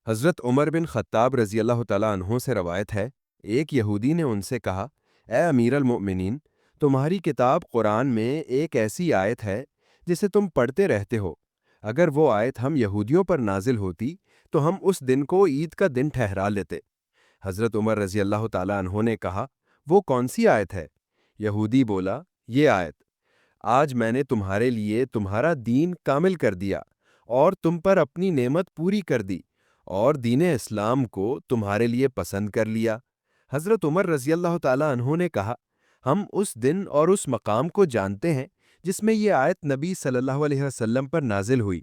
حضرت عمر بن خطاب رضی اللہ تعالیٰ عنہ سے روایت ہے، ایک یہودی نے ان سے کہا، اے امیر المؤمنین، تمہاری کتاب قرآن میں ایک ایسی آیت ہے جسے تم پڑھتے رہتے ہو۔ اگر وہ آیت ہم یہودیوں پر نازل ہوتی تو ہم اس دن کو عید کا دن ٹھہرا لیتے۔ حضرت عمر رضی اللہ تعالیٰ عنہ نے کہا، وہ کون سی آیت ہے؟ یہودی بولا، یہ آیت، آج میں نے تمہارے لیے تمہارا دین کامل کر دیا اور تم پر اپنی نعمت پوری کر دی اور دین اسلام کو تمہارے لیے پسند کر لیا۔ حضرت عمر رضی اللہ تعالیٰ عنہ نے کہا، ہم اس دن اور اس مقام کو جانتے ہیں جس میں یہ آیت نبی صلی اللہ علیہ وسلم پر نازل ہوئی۔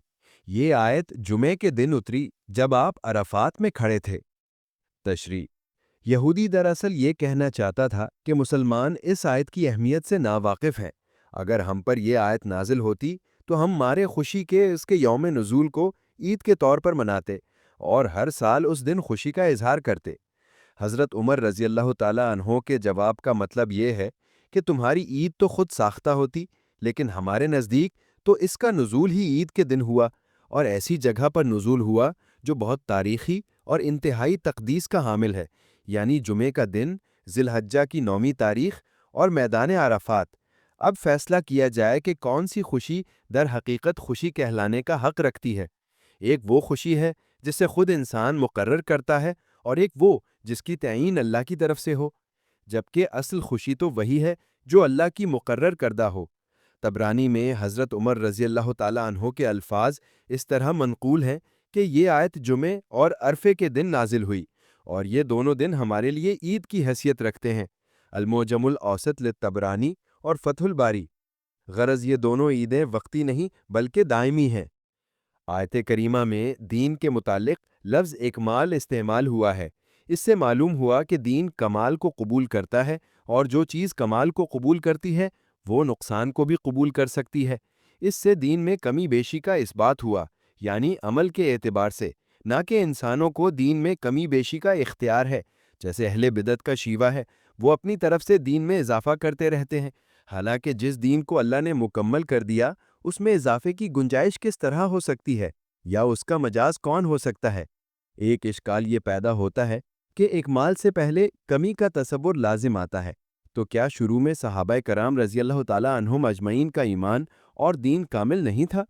یہ آیت جمعے کے دن اتری جب آپ عرفات میں کھڑے تھے۔ تشریح: یہودی دراصل یہ کہنا چاہتا تھا کہ مسلمان اس آیت کی اہمیت سے ناواقف ہیں۔ اگر ہم پر یہ آیت نازل ہوتی تو ہم مارے خوشی کے اس کے یوم نزول کو عید کے طور پر مناتے اور ہر سال اس دن خوشی کا اظہار کرتے۔ حضرت عمر رضی اللہ تعالیٰ عنہ کے جواب کا مطلب یہ ہے کہ تمہاری عید تو خود ساختہ ہوتی، لیکن ہمارے نزدیک تو اس کا نزول ہی عید کے دن ہوا، اور ایسی جگہ پر نزول ہوا جو بہت تاریخی اور انتہائی تقدیس کا حامل ہے، یعنی جمعے کا دن، ذی الحجہ کی 9ویں تاریخ اور میدان عرفات۔ اب فیصلہ کیا جائے کہ کون سی خوشی در حقیقت خوشی کہلانے کا حق رکھتی ہے۔ ایک وہ خوشی ہے جسے خود انسان مقرر کرتا ہے، اور ایک وہ جس کی تعیین اللہ کی طرف سے ہو، جبکہ اصل خوشی تو وہی ہے جو اللہ کی مقرر کردہ ہو۔ طبرانی میں حضرت عمر رضی اللہ تعالیٰ عنہ کے الفاظ اس طرح منقول ہیں کہ یہ آیت جمعے اور عرفے کے دن نازل ہوئی، اور یہ دونوں دن ہمارے لیے عید کی حیثیت رکھتے ہیں۔ المعجم الاوسط للطبرانی اور فتح الباری۔ غرض یہ دونوں عیدیں وقتی نہیں بلکہ دائمی ہیں۔ آیت کریمہ میں دین کے متعلق لفظ اکمال استعمال ہوا ہے۔ اس سے معلوم ہوا کہ دین کمال کو قبول کرتا ہے، اور جو چیز کمال کو قبول کرتی ہے وہ نقصان کو بھی قبول کر سکتی ہے۔ اس سے دین میں کمی بیشی کا اثبات ہوا، یعنی عمل کے اعتبار سے، نہ کہ انسانوں کو دین میں کمی بیشی کا اختیار ہے، جیسے اہل بدعت کا شیوہ ہے، وہ اپنی طرف سے دین میں اضافہ کرتے رہتے ہیں، حالانکہ جس دین کو اللہ نے مکمل کر دیا اس میں اضافے کی گنجائش کس طرح ہو سکتی ہے، یا اس کا مجاز کون ہو سکتا ہے؟ ایک اشکال یہ پیدا ہوتا ہے کہ اکمال سے پہلے کمی کا تصور لازم آتا ہے، تو کیا شروع میں صحابہ کرام رضی اللہ تعالیٰ عنہم اجمعین کا ایمان اور دین کامل نہیں تھا؟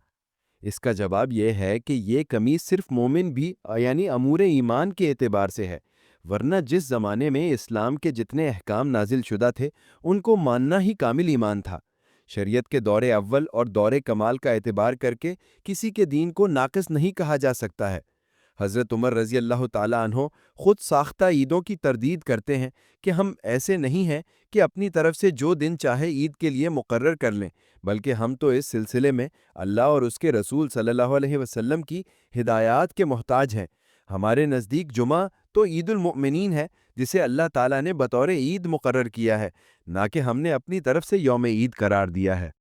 اس کا جواب یہ ہے کہ یہ کمی صرف مومن بھی یعنی امور ایمان کے اعتبار سے ہے، ورنہ جس زمانے میں اسلام کے جتنے احکام نازل شدہ تھے ان کو ماننا ہی کامل ایمان تھا۔ شریعت کے دور اول اور دور کمال کا اعتبار کر کے کسی کے دین کو ناقص نہیں کہا جا سکتا ہے۔ حضرت عمر رضی اللہ تعالیٰ عنہ خود ساختہ عیدوں کی تردید کرتے ہیں کہ ہم ایسے نہیں ہیں کہ اپنی طرف سے جو دن چاہے عید کے لیے مقرر کر لیں، بلکہ ہم تو اس سلسلے میں اللہ اور اس کے رسول صلی اللہ علیہ وسلم کی ہدایات کے محتاج ہیں۔ ہمارے نزدیک جمعہ تو عید المؤمنین ہے جسے اللہ تعالیٰ نے بطور عید مقرر کیا ہے، نہ کہ ہم نے اپنی طرف سے یوم عید قرار دیا ہے۔